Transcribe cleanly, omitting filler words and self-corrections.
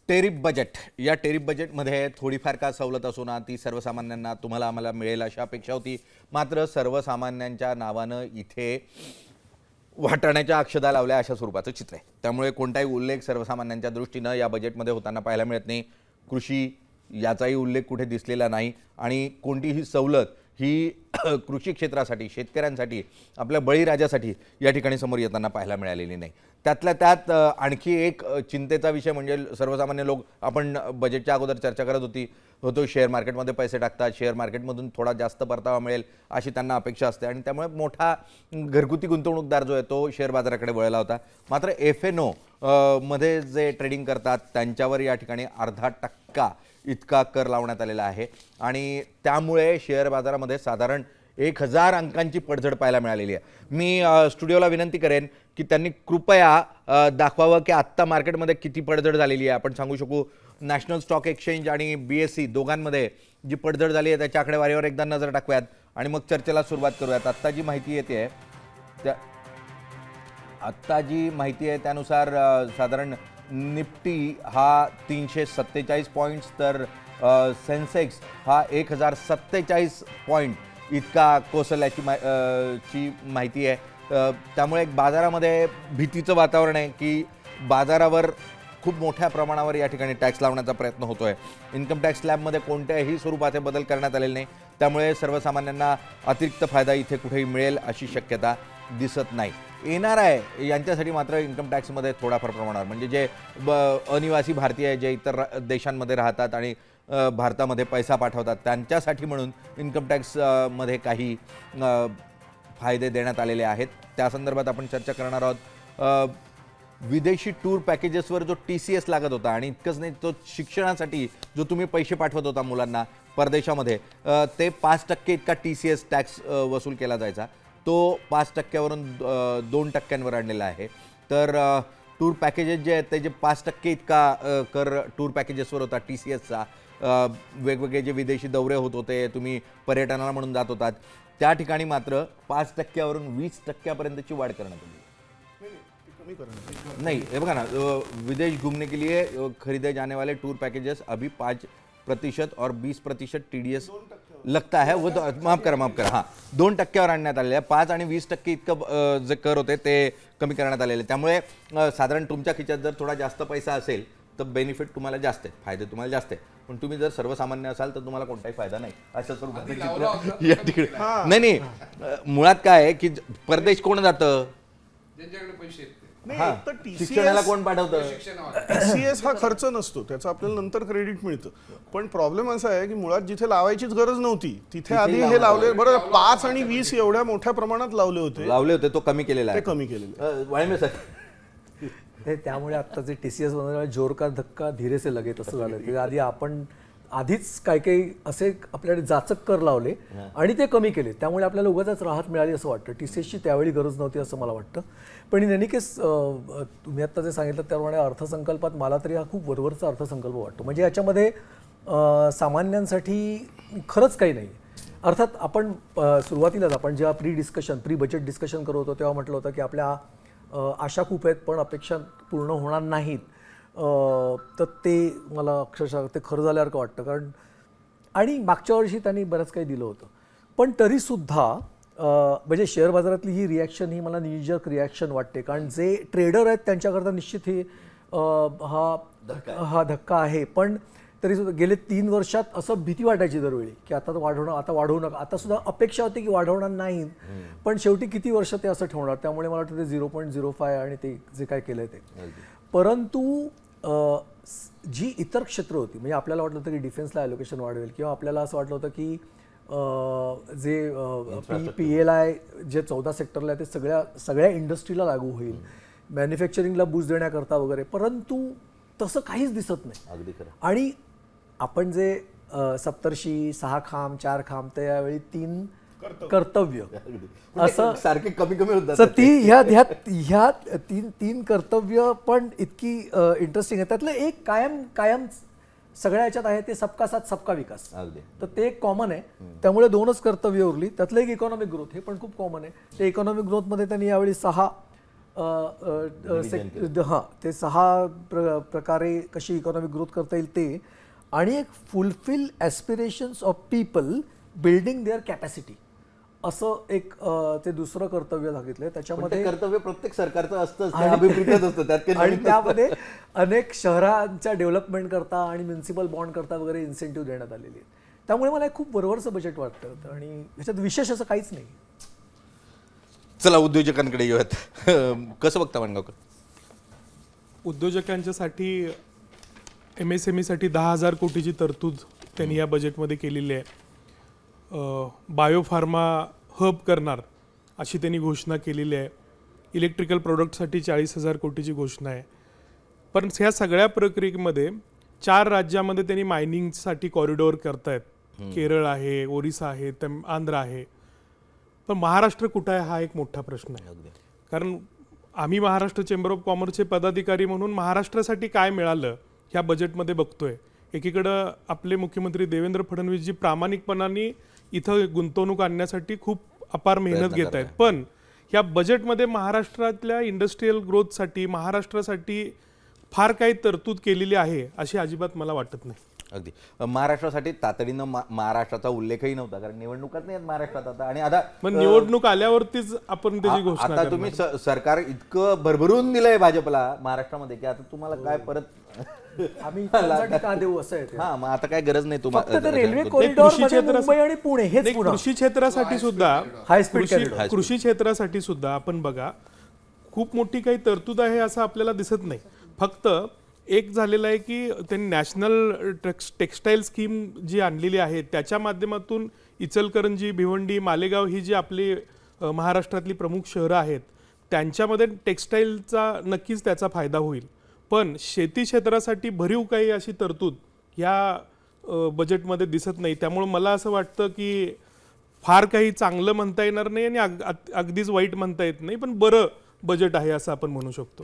Tariff budget या tariff बजेटमध्ये थोडीफार का सवलत असो ना ती सर्वसामान्यांना तुम्हाला आम्हाला मिळेल अशी अपेक्षा होती. मात्र सर्वसामान्यांच्या नावानं इथे वाटाण्याच्या अक्षता लावल्या अशा स्वरूपाचं चित्र आहे. त्यामुळे कोणताही उल्लेख सर्वसामान्यांच्या दृष्टीनं या बजेटमध्ये होताना पाहायला मिळत नाही. कृषी याचाही उल्लेख कुठे दिसलेला नाही आणि कोणतीही सवलत ही कृषी क्षेत्रासाठी शेतकऱ्यांसाठी आपल्या बळीराजासाठी या ठिकाणी समोर येताना पाहायला मिळालेली नाही. त्यातल्या त्यात आणखी एक चिंतेचा विषय म्हणजे सर्वसामान्य लोक आपण बजेटच्या अगोदर चर्चा करत होतो शेअर मार्केटमध्ये पैसे टाकतात, शेअर मार्केटमधून थोडा जास्त परतावा मिळेल अशी त्यांना अपेक्षा असते आणि त्यामुळे मोठा घरगुती गुंतवणूकदार जो आहे तो शेअर बाजाराकडे वळला होता. मात्र FNO मध्ये जे ट्रेडिंग करतात त्यांच्यावर या ठिकाणी 0.5% इतका कर लावण्यात आलेला आहे आणि त्यामुळे शेअर बाजारामध्ये साधारण 1000 अंकांची पडझड पाहायला मिळालेली आहे. मी स्टुडिओला विनंती करेन की त्यांनी कृपया दाखवावं की आत्ता मार्केटमध्ये किती पडझड झालेली आहे. आपण सांगू शकू नॅशनल स्टॉक एक्सचेंज आणि BSE दोघांमध्ये जी पडझड झाली आहे त्याच्या आकडेवारीवर एकदा नजर टाकूयात आणि मग चर्चेला सुरुवात करूयात. आत्ता जी माहिती येते त्यानुसार साधारण निफ्टी हा 347 पॉईंट्स तर सेन्सेक्स हा 1047 पॉईंट इतका कोसळल्याची माहिती आहे. त्यामुळे एक बाजारामध्ये भीतीचं वातावरण आहे की बाजारावर खूप मोठ्या प्रमाणावर या ठिकाणी टॅक्स लावण्याचा प्रयत्न होतो आहे. इन्कम टॅक्स स्लॅबमध्ये कोणत्याही स्वरूपाचे बदल करण्यात आलेले नाही. त्यामुळे सर्वसामान्यांना अतिरिक्त फायदा इथे कुठेही मिळेल अशी शक्यता दिसत नाही. NRI यांच्यासाठी मात्र इन्कम टॅक्समध्ये थोडाफार प्रमाणावर म्हणजे जे अनिवासी भारतीय जे इतर देशांमध्ये राहतात आणि भारतामध्ये पैसा पाठवतात त्यांच्यासाठी म्हणून इन्कम टॅक्समध्ये काही फायदे देण्यात आलेले आहेत. त्या संदर्भात आपण चर्चा करणार आहोत. विदेशी टूर पॅकेजेसवर जो TCS लागत होता आणि इतकंच नाही तो शिक्षणासाठी जो तुम्ही पैसे पाठवत होता मुलांना परदेशामध्ये ते 5% इतका TCS टॅक्स वसूल केला जायचा. तो 5%वरून 2%वर आणलेला आहे. तर टूर पॅकेजेस जे आहेत ते जे 5% इतका कर टूर पॅकेजेसवर होता TCSचा, वेगवेगळे जे विदेशी दौरे होत होते, तुम्ही पर्यटनाला म्हणून जात होतात त्या ठिकाणी मात्र 5%वरून 20%पर्यंतची वाढ करण्यात आली. नहीं, ये बघा ना, विदेश घूमने के लिए खरीदे जाने वाले टूर पैकेजेस अभी 5% और 20% TDS लगता है. वो तो माफ करा हां 2%वर आणण्यात आलेले आहे. 5 आणि 20% इतकं जे कर होते ते कमी करण्यात आलेले. त्यामुळे साधारण तुमच्या खिशात जर थोडा जास्त पैसा असेल तर बेनिफिट तुम्हाला जास्त आहे, फायदे तुम्हाला जास्त आहे. पण तुम्ही जर सर्वसामान्य असाल तर तुम्हाला कोणताही फायदा नाही असं स्वरूपाचं चित्र या ठिकाणी नाही. मुळात काय आहे की परदेश कोण जातं, ज्यांच्याकडे पैसे आहेत. शिक्षणाला कोण पाठवतं. TCS हा खर्च नसतो, त्याचं आपल्याला नंतर क्रेडिट मिळतं. पण प्रॉब्लेम असा आहे की मुळात जिथे लावायचीच गरज नव्हती तिथे आधी हे लावले. बरं 5 आणि 20 एवढ्या मोठ्या प्रमाणात लावले होते तो कमी केलेला आहे. ते कमी केलेले वाळमे सर त्यामुळे आता जे TCS बनवलं जोर का धक्का धीरे से लगे तसं झालं. ते आधी आपण आधीच काही असे आपल्याकडे जाचक कर लावले आणि ते कमी केले. त्यामुळे आपल्याला उगाच राहत मिळाली असं वाटतं. TCSची त्यावेळी गरज नव्हती असं मला वाटतं. पण इन एनी केस तुम्ही आत्ता जे सांगितलं त्याप्रमाणे अर्थसंकल्पात मला तरी हा खूप वरवरचा अर्थसंकल्प वाटतो. म्हणजे याच्यामध्ये सामान्यांसाठी खरंच काही नाही. अर्थात आपण सुरुवातीलाच आपण जेव्हा प्री बजेट डिस्कशन करत होतो तेव्हा म्हटलं होतं की आपल्या आशा खूप आहेत पण अपेक्षा पूर्ण होणार नाहीत. तर ते मला अक्षरशः ते खरं झाल्यावर का वाटतं. कारण आणि मागच्या वर्षी त्यांनी बरंच काही दिलं होतं पण तरीसुद्धा म्हणजे शेअर बाजारातली ही रिॲक्शन ही मला निजक रिॲक्शन वाटते. कारण जे ट्रेडर आहेत त्यांच्याकरता निश्चित हे हा धक्का आहे. पण तरीसुद्धा गेले 3 वर्षात असं भीती वाटायची दरवेळी की आता वाढवू नका. आता सुद्धा अपेक्षा होती की वाढवणार नाही पण शेवटी किती वर्ष ते असं ठेवणार. त्यामुळे मला वाटतं ते 0.05 आणि ते जे काय केलं ते. परंतु जी इतर क्षेत्र होती म्हणजे आपल्याला वाटलं होतं की डिफेन्सला ॲलोकेशन वाढवेल किंवा आपल्याला असं वाटलं होतं की जे PLI जे 14 सेक्टरला आहे ते सगळ्या इंडस्ट्रीला लागू होईल, मॅन्युफॅक्चरिंगला बूस्ट देण्याकरता वगैरे. परंतु तसं काहीच दिसत नाही. अगदी खरं. आणि आपण जे सप्तर्षी 6 खांब 4 खांब त्यावेळी 3 कर्तव्य असं सारखे कमी होतात. तर ह्या तीन कर्तव्य पण इतकी इंटरेस्टिंग आहे. त्यातलं एक कायम सगळ्या ह्याच्यात आहे ते सबका साथ सबका विकास. तर ते एक कॉमन आहे. त्यामुळे 2च कर्तव्य उरली. त्यातलं एक इकॉनॉमिक ग्रोथ हे पण खूप कॉमन आहे. ते इकॉनॉमिक ग्रोथमध्ये त्यांनी यावेळी 6 हां ते 6 प्रकारे कशी इकॉनॉमिक ग्रोथ करता येईल ते, आणि एक fulfil aspirations of people building their capacity असं एक ते दुसरं कर्तव्य सांगितलंय. पण ते त्याच्यामध्ये कर्तव्य प्रत्येक सरकारचं असतं, ते अभिप्रेतच असतं, त्यात काही आणि नवीन त्यामध्ये अनेक शहरांच्या डेव्हलपमेंट करता आणि म्युन्सिपल बॉन्ड करता वगैरे इन्सेंटिव्ह देण्यात आलेली आहे. त्यामुळे मला एक खूप बरोबरचं बजेट वाटतं आणि ह्याच्यात विशेष असं काहीच नाही. चला उद्योजकांकडे येऊयात. कसं बघता माणगावकर? उद्योजकांच्यासाठी MSMEसाठी 10,000 कोटीची तरतूद त्यांनी या बजेटमध्ये केलेली आहे. बायोफार्मा हब करणार अशी त्यांनी घोषणा केलेली आहे. इलेक्ट्रिकल प्रोडक्टसाठी 40,000 कोटीची घोषणा आहे. पण ह्या सगळ्या प्रक्रियेमध्ये 4 राज्यामध्ये त्यांनी मायनिंगसाठी कॉरिडॉर करतायत. केरळ आहे, ओरिसा आहे, आंध्र आहे. पण महाराष्ट्र कुठं आहे हा एक मोठा प्रश्न आहे. कारण आम्ही महाराष्ट्र चेंबर ऑफ कॉमर्सचे पदाधिकारी म्हणून महाराष्ट्रासाठी काय मिळालं ह्या बजेटमध्ये बघतोय. एकीकडं आपले मुख्यमंत्री देवेंद्र फडणवीसजी प्रामाणिकपणाने इथं गुंतवणूक आणण्यासाठी खूप अपार मेहनत घेत आहेत. पण ह्या बजेटमध्ये महाराष्ट्रातल्या इंडस्ट्रीयल ग्रोथसाठी महाराष्ट्रासाठी फार काही तरतूद केलेली आहे अशी अजिबात मला वाटत नाही. अगदी महाराष्ट्रासाठी तातडीनं महाराष्ट्राचा उल्लेखही नव्हता, कारण निवडणुकाच नाही आहेत महाराष्ट्रात आता. आणि आता पण निवडणूक आल्यावरतीच आपण त्याची घोषणा आता तुम्ही सरकार इतकं भरभरून दिलंय भाजपला महाराष्ट्रामध्ये की आता तुम्हाला काय परत आम्ही इतरांसाठी का देऊ असं आहे ते. हा, मग आता काय गरज नाही फक्त ते रेल्वे तुम्हाला. कॉरिडॉर कृषी क्षेत्र- मुंबई आणि पुणे हेच नाही, पुन्हा. कृषी क्षेत्रासाठी सुद्धा हाय स्पीड कॉरिडॉर. कृषी क्षेत्रासाठी सुद्धा आपण बघा खूप मोठी काही तरतूद आहे असं आपल्याला दिसत नाही. फक्त एक झालेलं आहे की त्यांनी नॅशनल टेक्स्टाईल स्कीम जी आणलेली आहे त्याच्या माध्यमातून इचलकरंजी, भिवंडी, मालेगाव ही जी आपली महाराष्ट्रातली प्रमुख शहरं आहेत त्यांच्यामध्ये टेक्स्टाईलचा नक्कीच त्याचा फायदा होईल. पण शेती क्षेत्रासाठी भरीव काही अशी तरतूद या बजेटमध्ये दिसत नाही. त्यामुळे मला असं वाटतं की फार काही चांगलं म्हणता येणार नाही आणि अगदीच वाईट म्हणता येत नाही, पण बरं बजेट आहे असं आपण म्हणू शकतो.